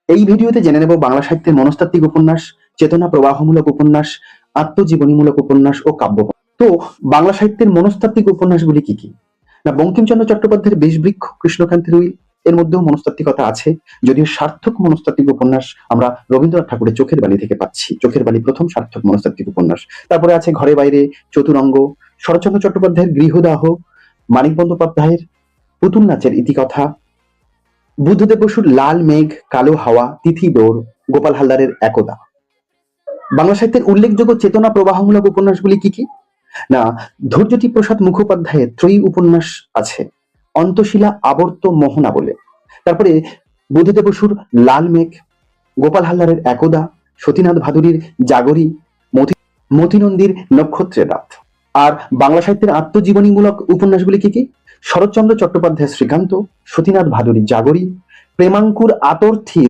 এই ভিডিওতে জেনে নেব বাংলা সাহিত্যের মনস্তাত্ত্বিক উপন্যাস, চেতনা প্রবাহমূলক উপন্যাস, আত্মজীবনীমূলক উপন্যাস ও কাব্য। তো বাংলা সাহিত্যের মনস্তাত্ত্বিক উপন্যাসগুলি কি কি? না, বঙ্কিমচন্দ্র চট্টোপাধ্যায়ের বিষবৃক্ষ, কৃষ্ণকান্তের উইল, এর মধ্যেও মনস্তাত্ত্বিকতা আছে, যদিও সার্থক মনস্তাত্ত্বিক উপন্যাস আমরা রবীন্দ্রনাথ ঠাকুরের চোখের বালি থেকে পাচ্ছি। চোখের বালি প্রথম সার্থক মনস্তাত্ত্বিক উপন্যাস। তারপরে আছে ঘরে বাইরে, চতুরঙ্গ, শরৎচন্দ্র চট্টোপাধ্যায়ের গৃহদাহ, মানিক বন্দ্যোপাধ্যায়ের পুতুল নাচের ইতিকথা, বুদ্ধদেব বসুর লাল মেঘ, কালো হাওয়া, তিথি দৌড়, গোপাল হালদারের একদা। বাংলা সাহিত্যের উল্লেখযোগ্য চেতনা প্রবাহমূলক উপন্যাসগুলি কি কি? না, ধৈর্যটি প্রসাদ মুখোপাধ্যায়ের ত্রয়ী উপন্যাস আছে, অন্তশীলা, আবর্ত, মোহনা বলে। তারপরে বুদ্ধদেব বসুর লাল মেঘ, গোপাল হালদারের একদা, সতীনাথ ভাদুরীর জাগরী, মতিনন্দীর নক্ষত্রের রাত। আর বাংলা সাহিত্যের আত্মজীবনীমূলক উপন্যাসগুলি কি কি? শরৎচন্দ্র চট্টোপাধ্যায় শ্রীকান্ত, সতীনাথ ভাদুরী জাগরী, প্রেমাঙ্কুর আতর্থী